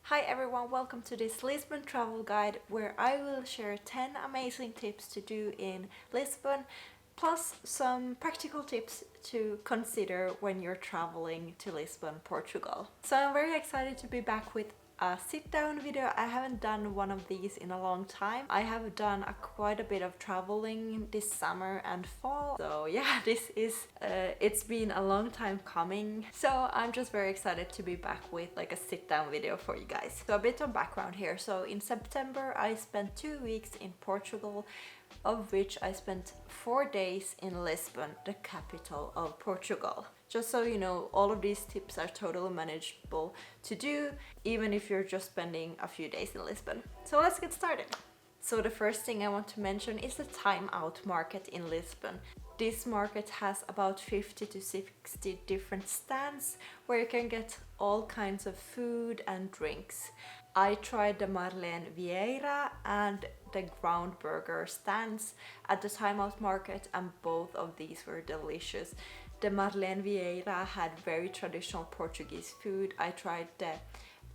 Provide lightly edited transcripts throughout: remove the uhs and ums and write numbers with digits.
Hi everyone, welcome to this Lisbon travel guide where I will share 10 amazing tips to do in Lisbon, plus some practical tips to consider when you're traveling to Lisbon, Portugal. So I'm very excited to be back with a sit-down video. I haven't done one of these in a long time. I have done quite a bit of traveling this summer and fall. So yeah, this is, it's been a long time coming. So I'm just very excited to be back with like a sit-down video for you guys. So a bit of background here. So in September, I spent 2 weeks in Portugal, of which I spent 4 days in Lisbon, the capital of Portugal. Just so you know, all of these tips are totally manageable to do, even if you're just spending a few days in Lisbon. So let's get started. So the first thing I want to mention is the time out market in Lisbon. This market has about 50 to 60 different stands where you can get all kinds of food and drinks. I tried the Marlene Vieira and the ground burger stands at the time out market, and both of these were delicious. The Marlene Vieira had very traditional Portuguese food. I tried the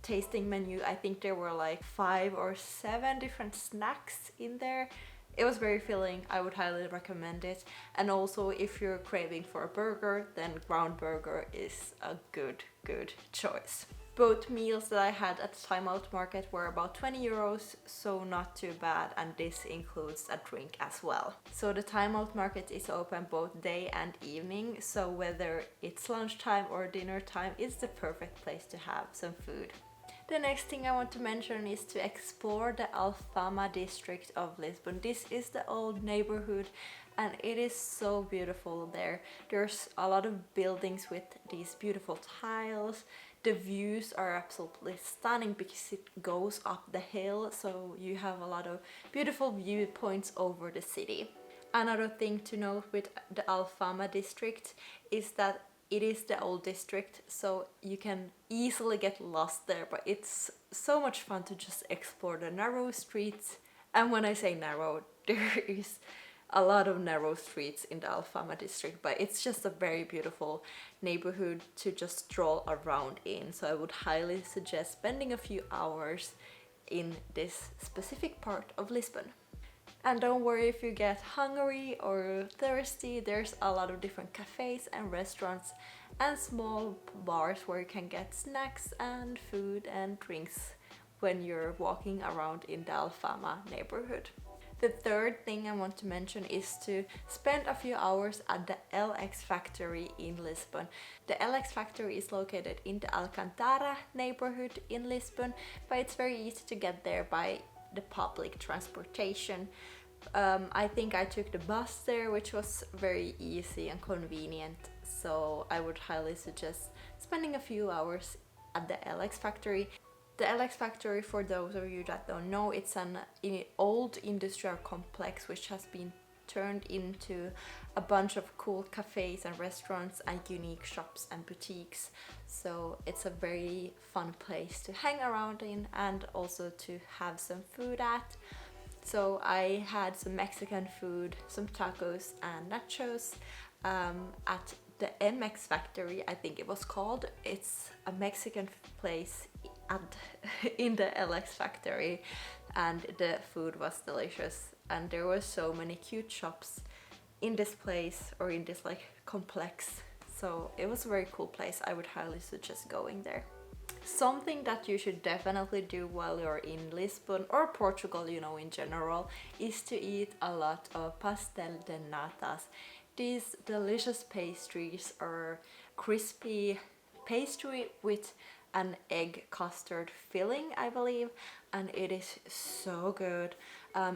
tasting menu. I think there were like 5 or 7 different snacks in there. It was very filling. I would highly recommend it. And also if you're craving for a burger, then ground burger is a good choice. Both meals that I had at the time out market were about 20 euros, so not too bad, and this includes a drink as well. So the time out market is open both day and evening, so whether it's lunchtime or dinner time, it's the perfect place to have some food. The next thing I want to mention is to explore the Alfama district of Lisbon. This is the old neighborhood and it is so beautiful there. There's a lot of buildings with these beautiful tiles. The views are absolutely stunning because it goes up the hill, so you have a lot of beautiful viewpoints over the city. Another thing to note with the Alfama district is that it is the old district, so you can easily get lost there, but it's so much fun to just explore the narrow streets. And when I say narrow, there is a lot of narrow streets in the Alfama district, but it's just a very beautiful neighborhood to just stroll around in. So I would highly suggest spending a few hours in this specific part of Lisbon. And don't worry if you get hungry or thirsty, there's a lot of different cafes and restaurants and small bars where you can get snacks and food and drinks when you're walking around in the Alfama neighborhood. The third thing I want to mention is to spend a few hours at the LX factory in Lisbon. The LX factory is located in the Alcantara neighborhood in Lisbon, but it's very easy to get there by the public transportation. I think I took the bus there, which was very easy and convenient, so I would highly suggest spending a few hours at the LX factory. The LX factory, for those of you that don't know, it's an old industrial complex which has been turned into a bunch of cool cafes and restaurants and unique shops and boutiques. So it's a very fun place to hang around in and also to have some food at. So I had some Mexican food, some tacos and nachos at the MX factory, I think it was called. It's a Mexican place in the LX factory, and the food was delicious, and there were so many cute shops in this place, or in this like complex, so it was a very cool place. I would highly suggest going there. Something that you should definitely do while you're in Lisbon or Portugal, you know, in general, is to eat a lot of pastel de natas. These delicious pastries are crispy pastry with an egg custard filling, I believe, and it is so good.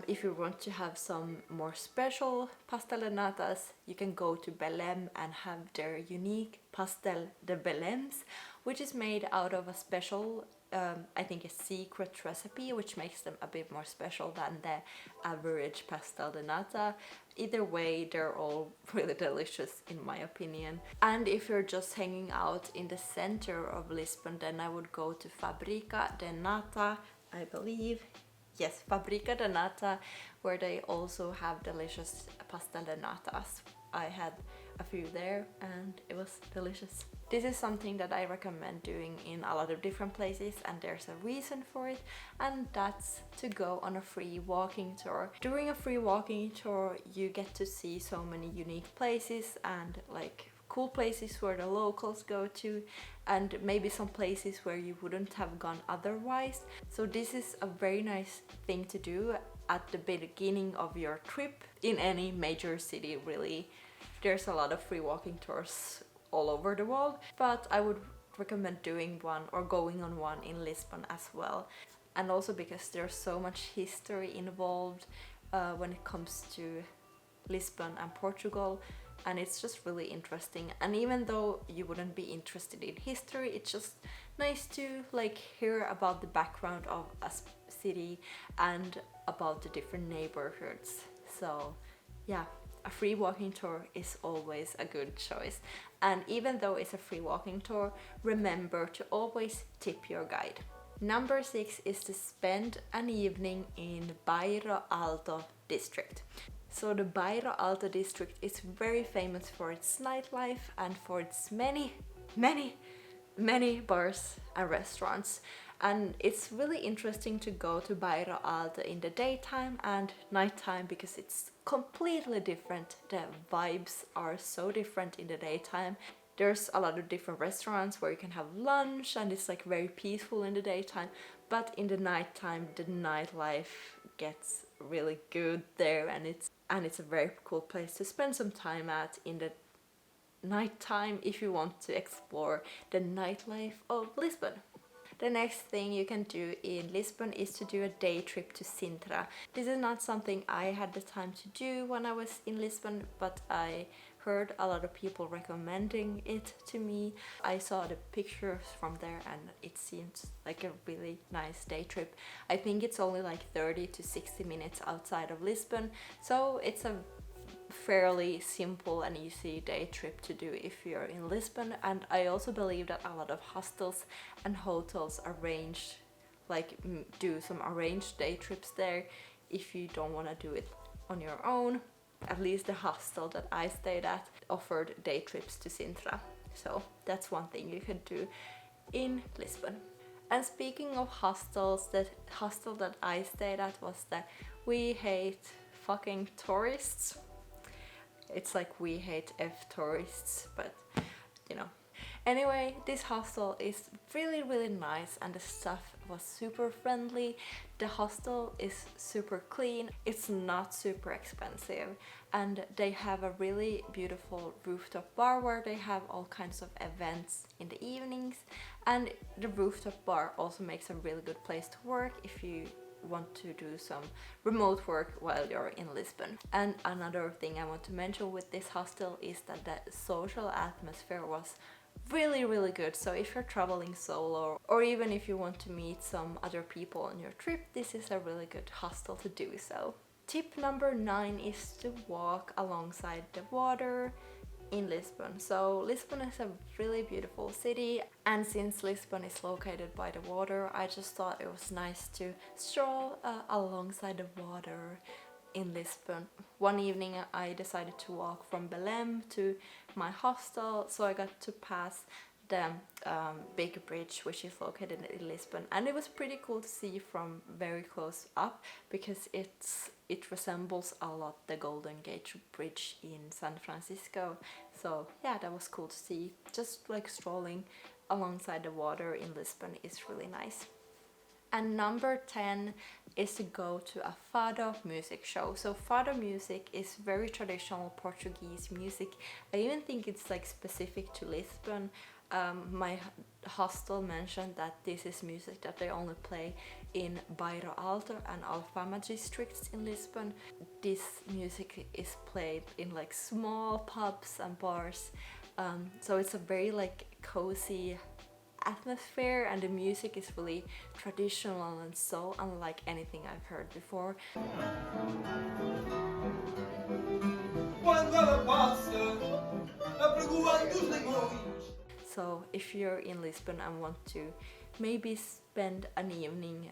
If you want to have some more special pastel de natas, you can go to Belém and have their unique pastel de Beléms, which is made out of a special, I think a secret recipe, which makes them a bit more special than the average pastel de nata. Either way, they're all really delicious in my opinion. And if you're just hanging out in the center of Lisbon, then I would go to Fabrica de Nata, I believe. Yes, Fabrica de Nata, where they also have delicious pastel de natas. I had a few there and it was delicious. This is something that I recommend doing in a lot of different places, and there's a reason for it, and that's to go on a free walking tour. During a free walking tour, you get to see so many unique places and like cool places where the locals go to, and maybe some places where you wouldn't have gone otherwise. So this is a very nice thing to do at the beginning of your trip in any major city, really. There's a lot of free walking tours all over the world, but I would recommend doing one or going on one in Lisbon as well. And also because there's so much history involved when it comes to Lisbon and Portugal, and it's just really interesting. And even though you wouldn't be interested in history, it's just nice to like hear about the background of a city and about the different neighborhoods. So yeah, a free walking tour is always a good choice. And even though it's a free walking tour, remember to always tip your guide. Number 6 is to spend an evening in Bairro Alto district. So the Bairro Alto district is very famous for its nightlife and for its many bars and restaurants. And it's really interesting to go to Bairro Alto in the daytime and nighttime because it's completely different. The vibes are so different in the daytime. There's a lot of different restaurants where you can have lunch, and it's like very peaceful in the daytime. But in the nighttime, the nightlife gets really good there, and it's a very cool place to spend some time at in the nighttime if you want to explore the nightlife of Lisbon. The next thing you can do in Lisbon is to do a day trip to Sintra. This is not something I had the time to do when I was in Lisbon, but I heard a lot of people recommending it to me. I saw the pictures from there and it seems like a really nice day trip. I think it's only like 30 to 60 minutes outside of Lisbon, so it's a fairly simple and easy day trip to do if you're in Lisbon. And I also believe that a lot of hostels and hotels do some arranged day trips there if you don't want to do it on your own. At least the hostel that I stayed at offered day trips to Sintra, so that's one thing you can do in Lisbon. And speaking of hostels, the hostel that I stayed at was the We Hate Fucking Tourists. It's like We Hate F Tourists, but you know. Anyway, this hostel is really nice and the staff was super friendly. The hostel is super clean, it's not super expensive, and they have a really beautiful rooftop bar where they have all kinds of events in the evenings. And the rooftop bar also makes a really good place to work if you want to do some remote work while you're in Lisbon. And another thing I want to mention with this hostel is that the social atmosphere was really good. So if you're traveling solo, or even if you want to meet some other people on your trip, this is a really good hostel to do so. Tip number 9 is to walk alongside the water in Lisbon. So Lisbon is a really beautiful city, and since Lisbon is located by the water, I just thought it was nice to stroll alongside the water in Lisbon. One evening I decided to walk from Belém to my hostel, so I got to pass the big bridge which is located in Lisbon, and it was pretty cool to see from very close up because it resembles a lot the Golden Gate Bridge in San Francisco. So yeah, that was cool to see. Just like strolling alongside the water in Lisbon is really nice. And number 10 is to go to a fado music show. So fado music is very traditional Portuguese music. I even think it's like specific to Lisbon. My hostel mentioned that this is music that they only play in Bairro Alto and Alfama districts in Lisbon. This music is played in like small pubs and bars. So it's a very like cozy atmosphere, and the music is really traditional and so unlike anything I've heard before. So if you're in Lisbon and want to maybe spend an evening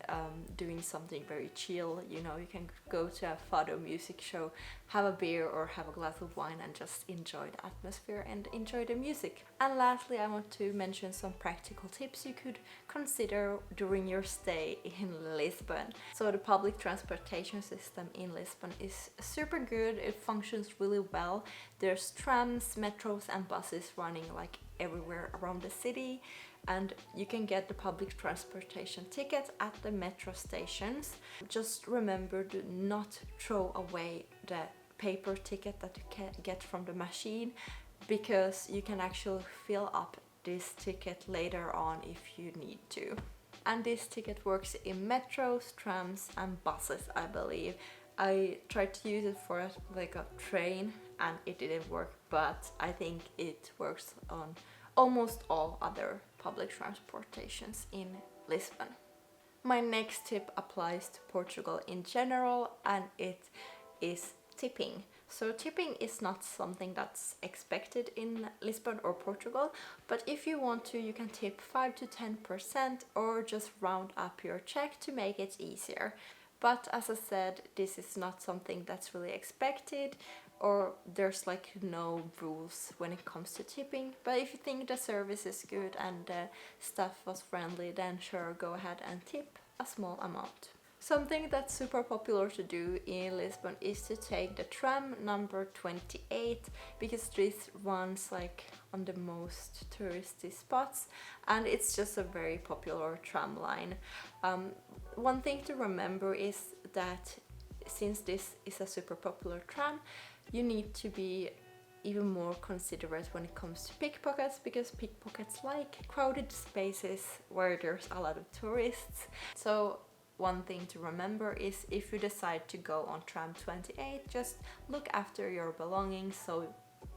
doing something very chill. You know, you can go to a fado music show, have a beer or have a glass of wine and just enjoy the atmosphere and enjoy the music. And lastly, I want to mention some practical tips you could consider during your stay in Lisbon. So the public transportation system in Lisbon is super good. It functions really well. There's trams, metros and buses running like everywhere around the city, and you can get the public transportation ticket at the metro stations. Just remember to not throw away the paper ticket that you can get from the machine, because you can actually fill up this ticket later on if you need to. And this ticket works in metros, trams and buses, I believe. I tried to use it for like a train and it didn't work, but I think it works on almost all other public transportations in Lisbon. My next tip applies to Portugal in general, and it is tipping. So tipping is not something that's expected in Lisbon or Portugal, but if you want to, you can tip 5 to 10% or just round up your check to make it easier. But as I said, this is not something that's really expected, or there's like no rules when it comes to tipping. But if you think the service is good and the staff was friendly, then sure, go ahead and tip a small amount. Something that's super popular to do in Lisbon is to take the tram number 28, because this runs like on the most touristy spots and it's just a very popular tram line. One thing to remember is that since this is a super popular tram, you need to be even more considerate when it comes to pickpockets, because pickpockets like crowded spaces where there's a lot of tourists. So one thing to remember is if you decide to go on tram 28, just look after your belongings so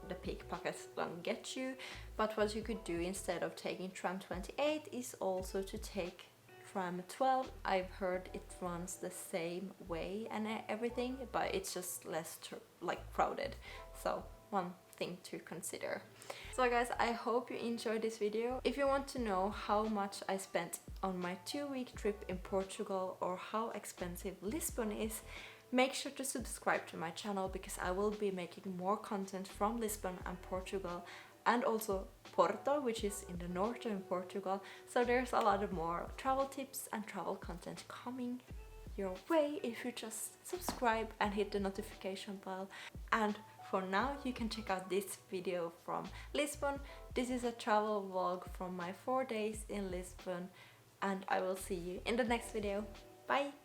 the pickpockets don't get you. But what you could do instead of taking tram 28 is also to take tram 12. I've heard it runs the same way and everything, but it's just less crowded. So one thing to consider. So guys, I hope you enjoyed this video. If you want to know how much I spent on my 2-week trip in Portugal or how expensive Lisbon is, make sure to subscribe to my channel, because I will be making more content from Lisbon and Portugal, and also Porto, which is in the northern Portugal. So there's a lot of more travel tips and travel content coming your way if you just subscribe and hit the notification bell. And for now, you can check out this video from Lisbon. This is a travel vlog from my 4 days in Lisbon, and I will see you in the next video. Bye!